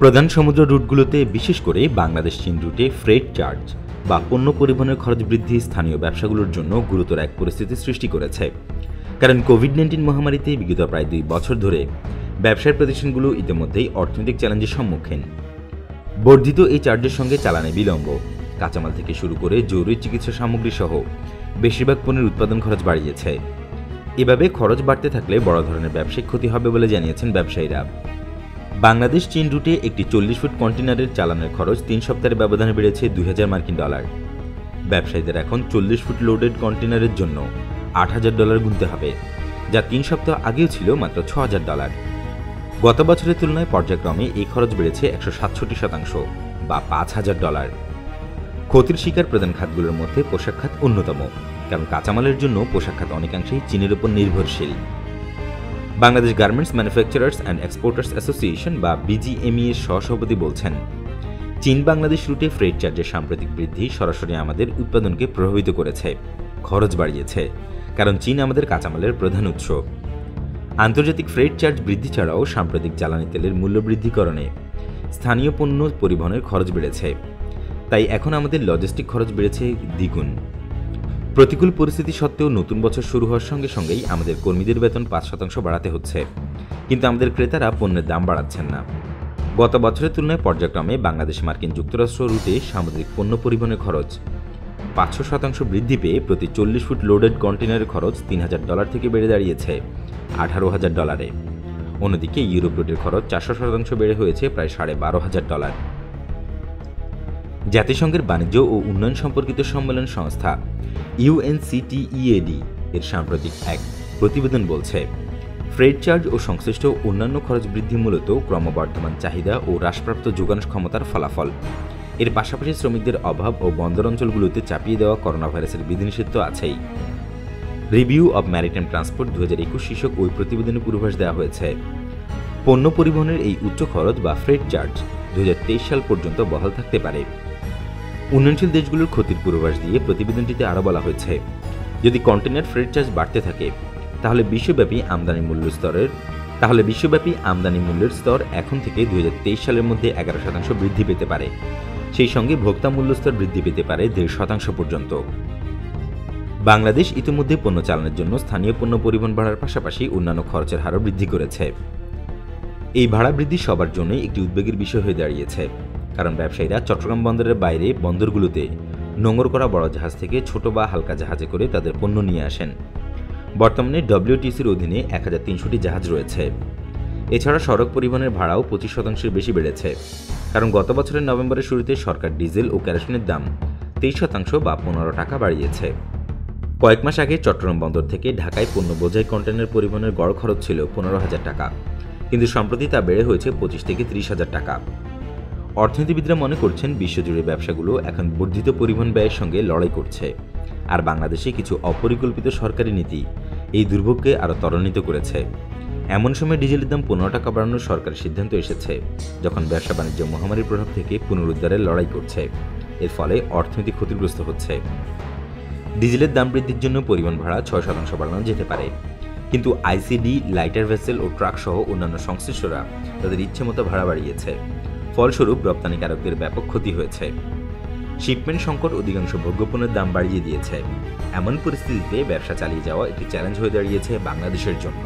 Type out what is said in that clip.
প্রধান সমুদ্র রুটগুলোতে বিশেষ করে বাংলাদেশ চীন রুটে ফ্রেট চার্জ বা পণ্য পরিবহনের খরচ বৃদ্ধি স্থানীয় ব্যবসাগুলোর জন্য গুরুতর এক পরিস্থিতি সৃষ্টি করেছে। কারণ কোভিড-19 মহামারীতে বিগত প্রায় 2 বছর ধরে ব্যবসায়ী প্রতিষ্ঠানগুলো ইতিমধ্যেই অর্থনৈতিক চ্যালেঞ্জের সম্মুখীন। বর্ধিত এই চার্জের সঙ্গে চালানে বিলম্ব, কাঁচামাল থেকে শুরু করে জরুরি চিকিৎসা সামগ্রী সহ বেশিরভাগ পণ্যের উৎপাদন খরচ বাড়িয়েছে। এভাবে খরচ বাড়তে থাকলে বড় ধরনের ব্যবসায়িক ক্ষতি হবে বলে জানিয়েছেন ব্যবসায়ীরা। বাংলাদেশ চীন রুটে একটি 40 ফুট কন্টেনারের চালানের খরচ 3 সপ্তাহের ব্যবধানে বেড়েছে $2000 ব্যবসায়ীদের এখন 40 ফুট লোডেড কন্টেনারের জন্য $8000 গুনতে হবে, যা 3 সপ্তাহ আগেও ছিল মাত্র $6000। গত বছরের তুলনায় পর্যায়ক্রমে এই খরচ বেড়েছে 167% বা $5000। ক্ষতির শিকার প্রধান খাতগুলোর মধ্যে পোশাক খাত অন্যতম, কারণ কাঁচামালের জন্য পোশাক খাত অনেকাংশেই চীনের উপর নির্ভরশীল। Bangladesh garments manufacturers and exporters association বা বিজিএমই এর সহসভাপতি বলছেন, চীন বাংলাদেশ রুটে ফ্রেট চার্জের সাম্প্রতিক বৃদ্ধি সরাসরি আমাদের উৎপাদনকে প্রভাবিত করেছে, খরচ বাড়িয়েছে, কারণ চীন আমাদের কাঁচামালের প্রধান উৎস। আন্তর্জাতিক ফ্রেট চার্জ বৃদ্ধি ছাড়াও সাম্প্রতিক জ্বালানি তেলের মূল্য বৃদ্ধিকরণে স্থানীয় পণ্য পরিবহনের খরচ বেড়েছে, তাই এখন আমাদের লজিস্টিক খরচ বেড়েছে দ্বিগুণ। প্রতিকূল পরিস্থিতি সত্ত্বেও নতুন বছর শুরু হওয়ার সঙ্গে সঙ্গেই আমাদের কর্মীদের বেতন 5% বাড়াতে হচ্ছে, কিন্তু আমাদের ক্রেতারা পণ্যের দাম বাড়াচ্ছেন না। গত বছরের তুলনায় পর্যায়ক্রমে বাংলাদেশ মার্কিন যুক্তরাষ্ট্র রুটে সামুদ্রিক পণ্য পরিবহনের খরচ 500% বৃদ্ধি পেয়ে প্রতি 40 ফুট লোডেড কন্টেনারের খরচ $3000 থেকে বেড়ে দাঁড়িয়েছে $18000। অন্যদিকে ইউরোপ রুটের খরচ 400% বেড়ে হয়েছে প্রায় $12500। জাতিসংঘের বাণিজ্য ও উন্নয়ন সম্পর্কিত সম্মেলন সংস্থা UNCTAD এর সাম্প্রতিক এক প্রতিবেদন বলছে, ফ্রেট চার্জ ও সংশ্লিষ্ট অন্যান্য খরচ বৃদ্ধি মূলত ক্রমবর্ধমান চাহিদা ও হ্রাসপ্রাপ্ত যোগান ক্ষমতার ফলাফল। এর পাশাপাশি শ্রমিকদের অভাব ও বন্দর অঞ্চলগুলোতে চাপিয়ে দেওয়া করোনা ভাইরাসের বিধিনিষেধ তো আছেই। রিভিউ অব ম্যারিটাইম ট্রান্সপোর্ট 2021 শীর্ষক ওই প্রতিবেদনে পূর্বাভাস দেওয়া হয়েছে, পণ্য পরিবহনের এই উচ্চ খরচ বা ফ্রেট চার্জ 2023 সাল পর্যন্ত বহাল থাকতে পারে। উন্নয়নশীল দেশগুলোর ক্ষতির পূর্বাভাস দিয়ে প্রতিবেদনটিতে আরও বলা হয়েছে, যদি কন্টেনার ফ্রেট চার্জ বাড়তে থাকে তাহলে বিশ্বব্যাপী আমদানি মূল্যের স্তর এখন থেকে 2023 সালের মধ্যে 11% বৃদ্ধি পেতে পারে। সেই সঙ্গে ভোক্তা মূল্য স্তর বৃদ্ধি পেতে পারে 1.5% পর্যন্ত। বাংলাদেশ ইতিমধ্যে পণ্য চালানোর জন্য স্থানীয় পণ্য পরিবহন ভাড়ার পাশাপাশি অন্যান্য খরচের হারও বৃদ্ধি করেছে। এই ভাড়া বৃদ্ধি সবার জন্যই একটি উদ্বেগের বিষয় হয়ে দাঁড়িয়েছে, কারণ ব্যবসায়ীরা চট্টগ্রাম বন্দরের বাইরে বন্দরগুলোতে নোঙর করা বড় জাহাজ থেকে ছোট বা হালকা জাহাজে করে তাদের পণ্য নিয়ে আসেন। বর্তমানে WTCর অধীনে 1300টি জাহাজ রয়েছে। এছাড়া সড়ক পরিবহনের ভাড়াও 25% বেশি বেড়েছে, কারণ গত বছরের নভেম্বরের শুরুতে সরকার ডিজেল ও কেরোসিনের দাম 23% বা $15 বাড়িয়েছে। কয়েক মাস আগে চট্টগ্রাম বন্দর থেকে ঢাকায় পণ্য বোঝাই কন্টেনার পরিবহনের গড় খরচ ছিল $15,000, কিন্তু সম্প্রতি তা বেড়ে হয়েছে $25,000 থেকে $30,000। অর্থনীতিবিদরা মনে করছেন, বিশ্বজুড়ে ব্যবসাগুলো এখন বর্ধিত পরিবহন ব্যয়ের সঙ্গে লড়াই করছে, আর বাংলাদেশে কিছু অপরিকল্পিত সরকারি নীতি এই দুর্ভোগকে আরও ত্বরান্বিত করেছে। এমন সময় ডিজেলের দাম $15 বাড়ানোর সরকারের সিদ্ধান্ত এসেছে, যখন ব্যবসা বাণিজ্য মহামারীর প্রভাব থেকে পুনরুদ্ধারের লড়াই করছে। এর ফলে অর্থনীতি ক্ষতিগ্রস্ত হচ্ছে। ডিজেলের দাম বৃদ্ধির জন্য পরিবহন ভাড়া 6% বাড়ানো যেতে পারে, কিন্তু আইসিডি, লাইটার ভেসেল ও ট্রাক সহ অন্যান্য সংশ্লিষ্টরা তাদের ইচ্ছেমতো ভাড়া বাড়িয়েছে। ফলস্বরূপ রপ্তানিকারকদের ব্যাপক ক্ষতি হয়েছে। শিপমেন্ট সংকট অধিকাংশ ভোগ্যপণ্যের দাম বাড়িয়ে দিয়েছে। এমন পরিস্থিতিতে ব্যবসা চালিয়ে যাওয়া একটি চ্যালেঞ্জ হয়ে দাঁড়িয়েছে বাংলাদেশের জন্য।